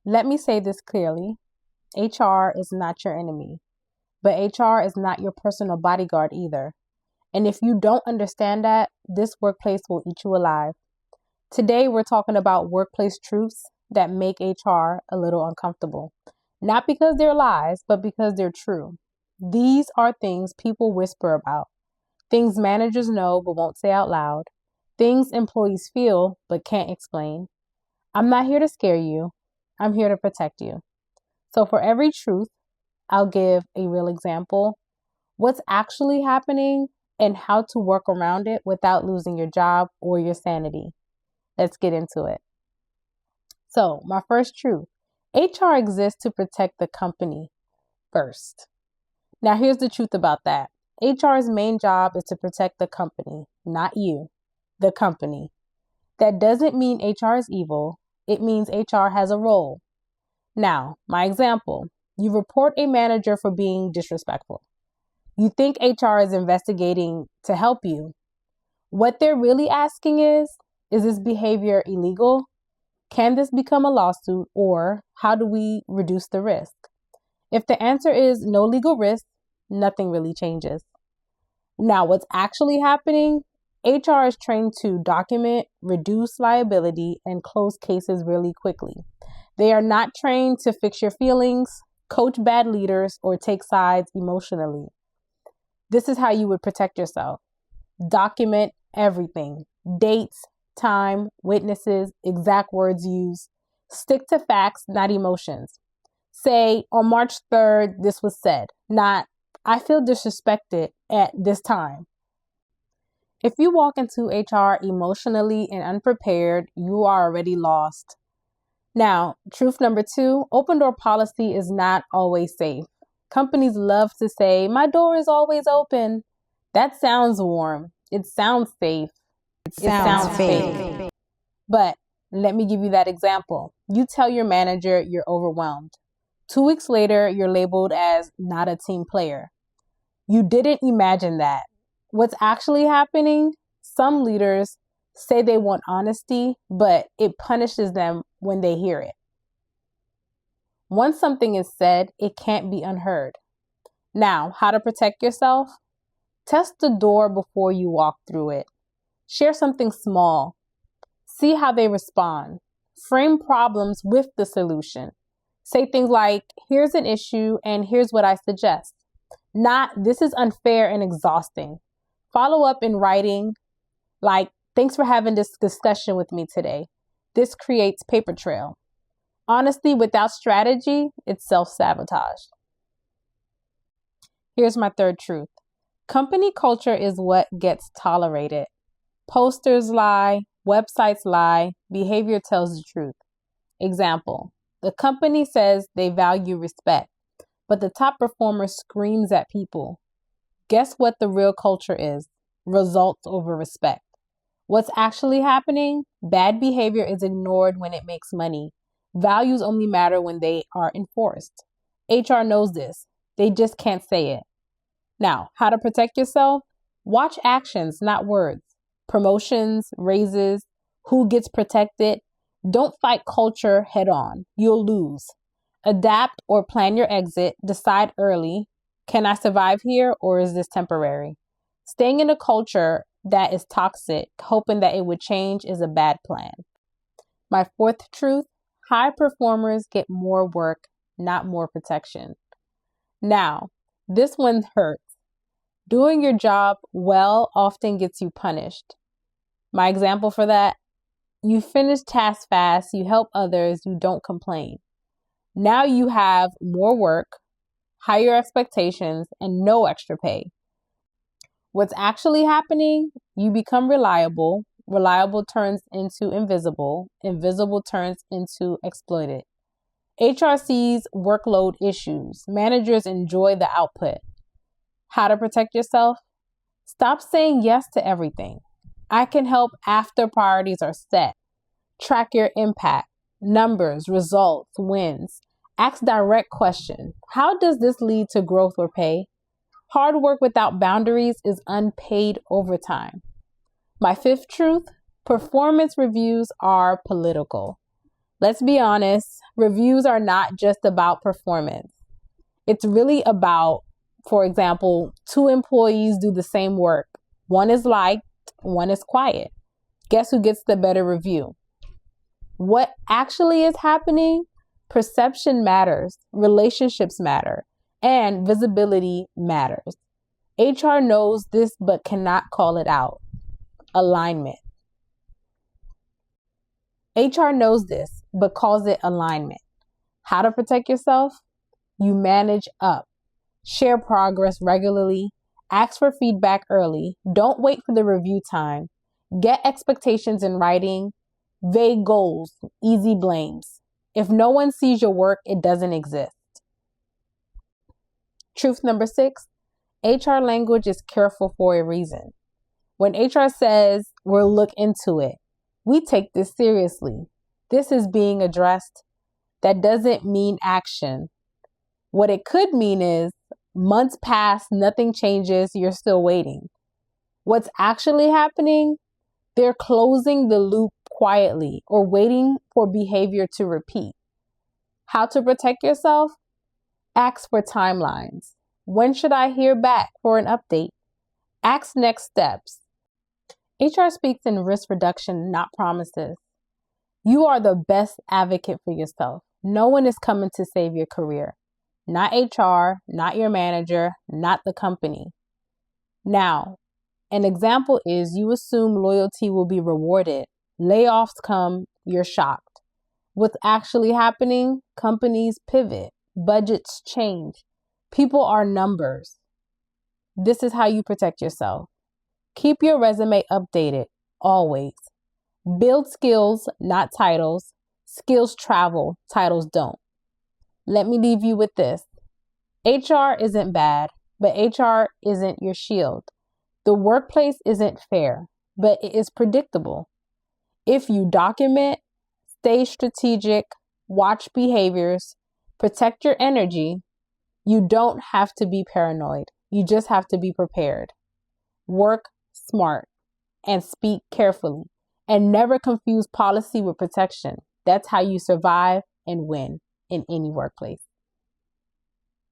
Let me say this clearly. HR is not your enemy, but HR is not your personal bodyguard either. And if you don't understand that, this workplace will eat you alive. Today, we're talking about workplace truths that make HR a little uncomfortable. Not because they're lies, but because they're true. These are things people whisper about, things managers know but won't say out loud, things employees feel but can't explain. I'm not here to scare you. I'm here to protect you. So for every truth, I'll give a real example, what's actually happening, and how to work around it without losing your job or your sanity. Let's get into it. So my first truth, HR exists to protect the company first. Now here's the truth about that. HR's main job is to protect the company, not you, the company. That doesn't mean HR is evil. It means HR has a role. Now, my example, you report a manager for being disrespectful. You think HR is investigating to help you. What they're really asking is this behavior illegal? Can this become a lawsuit, or how do we reduce the risk? If the answer is no legal risk, nothing really changes. Now, what's actually happening? HR is trained to document, reduce liability, and close cases really quickly. They are not trained to fix your feelings, coach bad leaders, or take sides emotionally. This is how you would protect yourself. Document everything. Dates, time, witnesses, exact words used. Stick to facts, not emotions. Say, on March 3rd, this was said, not, I feel disrespected at this time. If you walk into HR emotionally and unprepared, you are already lost. Now, truth number 2, open door policy is not always safe. Companies love to say, my door is always open. That sounds warm. It sounds safe. It sounds fake. But let me give you that example. You tell your manager you're overwhelmed. 2 weeks later, you're labeled as not a team player. You didn't imagine that. What's actually happening? Some leaders say they want honesty, but it punishes them when they hear it. Once something is said, it can't be unheard. Now, how to protect yourself? Test the door before you walk through it. Share something small. See how they respond. Frame problems with the solution. Say things like, here's an issue and here's what I suggest. Not, this is unfair and exhausting. Follow up in writing, like, thanks for having this discussion with me today. This creates paper trail. Honesty without strategy, it's self-sabotage. Here's my third truth. Company culture is what gets tolerated. Posters lie, websites lie, behavior tells the truth. Example, the company says they value respect, but the top performer screams at people. Guess what the real culture is? Results over respect. What's actually happening? Bad behavior is ignored when it makes money. Values only matter when they are enforced. HR knows this. They just can't say it. Now, how to protect yourself? Watch actions, not words. Promotions, raises, who gets protected. Don't fight culture head on. You'll lose. Adapt or plan your exit. Decide early. Can I survive here, or is this temporary? Staying in a culture that is toxic, hoping that it would change, is a bad plan. My fourth truth, high performers get more work, not more protection. Now, this one hurts. Doing your job well often gets you punished. My example for that, you finish tasks fast, you help others, you don't complain. Now you have more work, higher expectations, and no extra pay. What's actually happening? You become reliable. Reliable turns into invisible. Invisible turns into exploited. HR sees workload issues. Managers enjoy the output. How to protect yourself? Stop saying yes to everything. I can help after priorities are set. Track your impact, numbers, results, wins. Ask direct questions. How does this lead to growth or pay? Hard work without boundaries is unpaid overtime. My fifth truth, performance reviews are political. Let's be honest, reviews are not just about performance. It's really about, for example, two employees do the same work. One is liked, one is quiet. Guess who gets the better review? What actually is happening? Perception matters, relationships matter, and visibility matters. HR knows this but cannot call it out. Alignment. HR knows this but calls it alignment. How to protect yourself? You manage up. Share progress regularly. Ask for feedback early. Don't wait for the review time. Get expectations in writing. Vague goals, easy blames. If no one sees your work, it doesn't exist. Truth number 6, HR language is careful for a reason. When HR says, we'll look into it, we take this seriously. This is being addressed. That doesn't mean action. What it could mean is months pass, nothing changes, you're still waiting. What's actually happening? They're closing the loop quietly or waiting for behavior to repeat. How to protect yourself? Ask for timelines. When should I hear back for an update? Ask next steps. HR speaks in risk reduction, not promises. You are the best advocate for yourself. No one is coming to save your career. Not HR, not your manager, not the company. Now, an example is you assume loyalty will be rewarded. Layoffs come, you're shocked. What's actually happening? Companies pivot, budgets change. People are numbers. This is how you protect yourself. Keep your resume updated, always. Build skills, not titles. Skills travel, titles don't. Let me leave you with this. HR isn't bad, but HR isn't your shield. The workplace isn't fair, but it is predictable. If you document, stay strategic, watch behaviors, protect your energy, you don't have to be paranoid. You just have to be prepared. Work smart and speak carefully, and never confuse policy with protection. That's how you survive and win in any workplace.